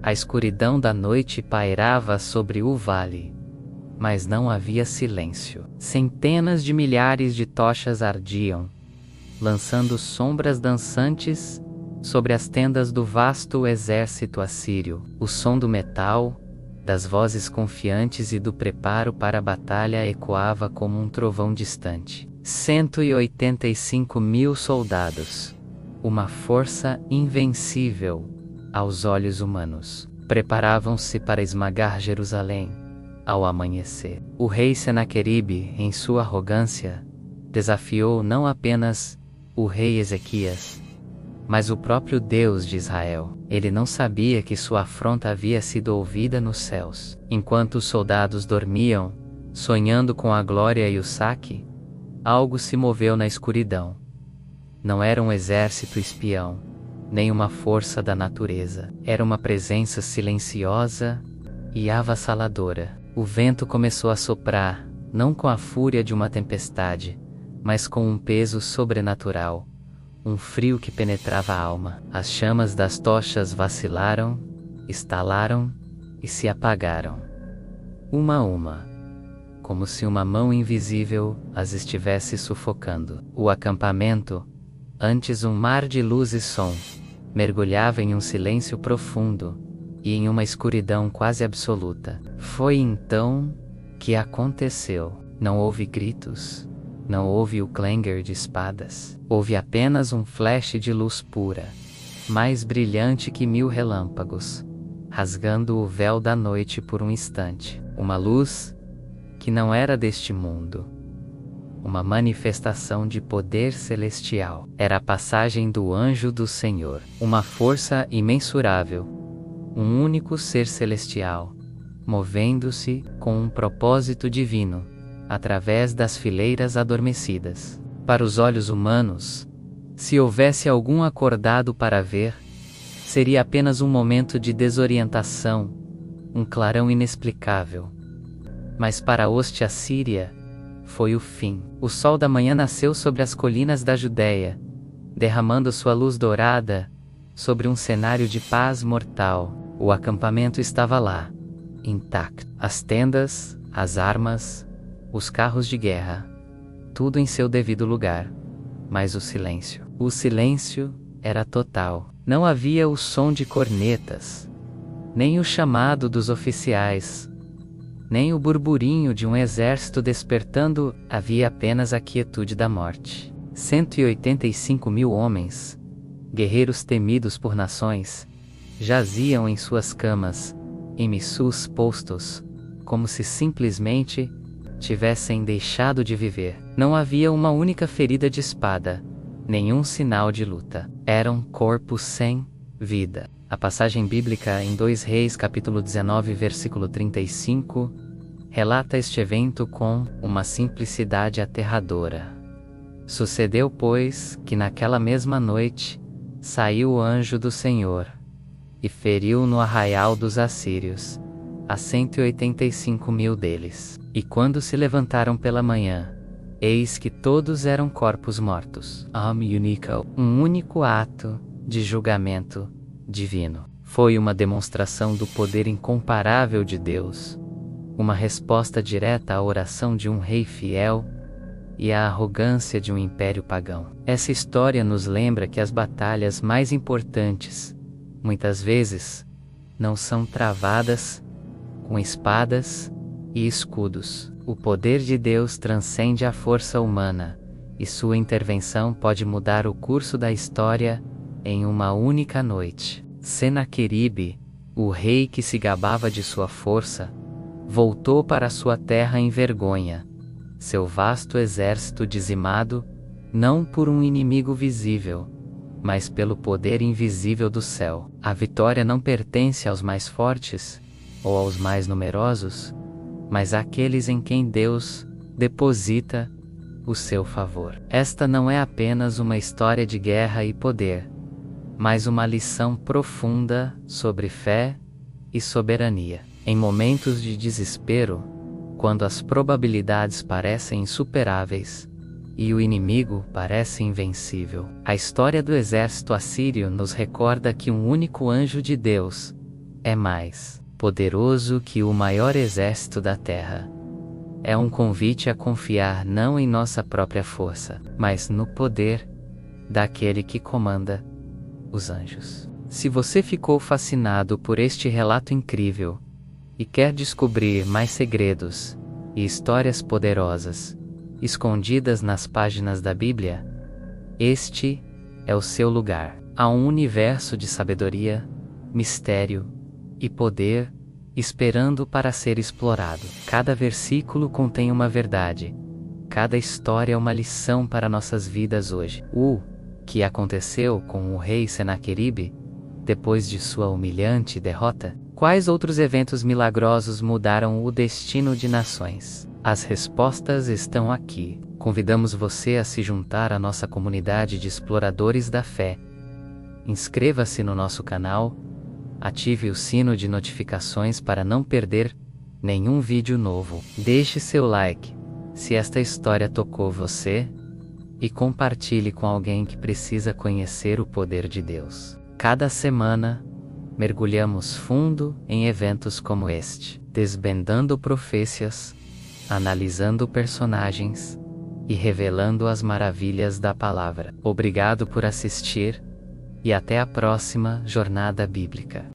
A escuridão da noite pairava sobre o vale, mas não havia silêncio. Centenas de milhares de tochas ardiam, lançando sombras dançantes sobre as tendas do vasto exército assírio. O som do metal, das vozes confiantes e do preparo para a batalha ecoava como um trovão distante. 185.000 soldados, uma força invencível aos olhos humanos, preparavam-se para esmagar Jerusalém ao amanhecer. O rei Senaqueribe, em sua arrogância, desafiou não apenas o rei Ezequias, mas o próprio Deus de Israel. Ele não sabia que sua afronta havia sido ouvida nos céus. Enquanto os soldados dormiam, sonhando com a glória e o saque, algo se moveu na escuridão. Não era um exército espião, nem uma força da natureza. Era uma presença silenciosa e avassaladora. O vento começou a soprar, não com a fúria de uma tempestade, mas com um peso sobrenatural, um frio que penetrava a alma. As chamas das tochas vacilaram, estalaram e se apagaram. Uma a uma, como se uma mão invisível as estivesse sufocando. O acampamento, antes um mar de luz e som, mergulhava em um silêncio profundo e em uma escuridão quase absoluta. Foi então que aconteceu. Não houve gritos, não houve o clanger de espadas. Houve apenas um flash de luz pura, mais brilhante que 1000 relâmpagos, rasgando o véu da noite por um instante. Uma luz que não era deste mundo, uma manifestação de poder celestial. Era a passagem do anjo do Senhor, uma força imensurável, um único ser celestial, movendo-se com um propósito divino, através das fileiras adormecidas. Para os olhos humanos, se houvesse algum acordado para ver, seria apenas um momento de desorientação, um clarão inexplicável. Mas para a hoste assíria, foi o fim. O sol da manhã nasceu sobre as colinas da Judéia, derramando sua luz dourada sobre um cenário de paz mortal. O acampamento estava lá, intacto. As tendas, as armas, os carros de guerra, tudo em seu devido lugar. Mas o silêncio era total. Não havia o som de cornetas, nem o chamado dos oficiais, nem o burburinho de um exército despertando. Havia apenas a quietude da morte. 185.000 homens, guerreiros temidos por nações, jaziam em suas camas, em missus postos, como se simplesmente tivessem deixado de viver. Não havia uma única ferida de espada, nenhum sinal de luta. Eram corpos sem vida. A passagem bíblica em 2 Reis capítulo 19 versículo 35 relata este evento com uma simplicidade aterradora. Sucedeu, pois, que naquela mesma noite saiu o anjo do Senhor e feriu no arraial dos assírios a 185.000 deles. E quando se levantaram pela manhã, eis que todos eram corpos mortos. Um único ato de julgamento divino. Foi uma demonstração do poder incomparável de Deus, uma resposta direta à oração de um rei fiel e à arrogância de um império pagão. Essa história nos lembra que as batalhas mais importantes, muitas vezes, não são travadas com espadas e escudos. O poder de Deus transcende a força humana, e sua intervenção pode mudar o curso da história em uma única noite. Senaqueribe, o rei que se gabava de sua força, voltou para sua terra em vergonha, seu vasto exército dizimado, não por um inimigo visível, mas pelo poder invisível do céu. A vitória não pertence aos mais fortes, ou aos mais numerosos, mas àqueles em quem Deus deposita o seu favor. Esta não é apenas uma história de guerra e poder, mas uma lição profunda sobre fé e soberania. Em momentos de desespero, quando as probabilidades parecem insuperáveis e o inimigo parece invencível, a história do exército assírio nos recorda que um único anjo de Deus é mais poderoso que o maior exército da terra. É um convite a confiar não em nossa própria força, mas no poder daquele que comanda os anjos. Se você ficou fascinado por este relato incrível e quer descobrir mais segredos e histórias poderosas escondidas nas páginas da Bíblia, este é o seu lugar. Há um universo de sabedoria, mistério e poder esperando para ser explorado. Cada versículo contém uma verdade. Cada história é uma lição para nossas vidas hoje. O que aconteceu com o rei Senaqueribe depois de sua humilhante derrota? Quais outros eventos milagrosos mudaram o destino de nações? As respostas estão aqui. Convidamos você a se juntar à nossa comunidade de exploradores da fé. Inscreva-se no nosso canal, ative o sino de notificações para não perder nenhum vídeo novo. Deixe seu like, se esta história tocou você, e compartilhe com alguém que precisa conhecer o poder de Deus. Cada semana, mergulhamos fundo em eventos como este, desvendando profecias, analisando personagens e revelando as maravilhas da palavra. Obrigado por assistir e até a próxima jornada bíblica.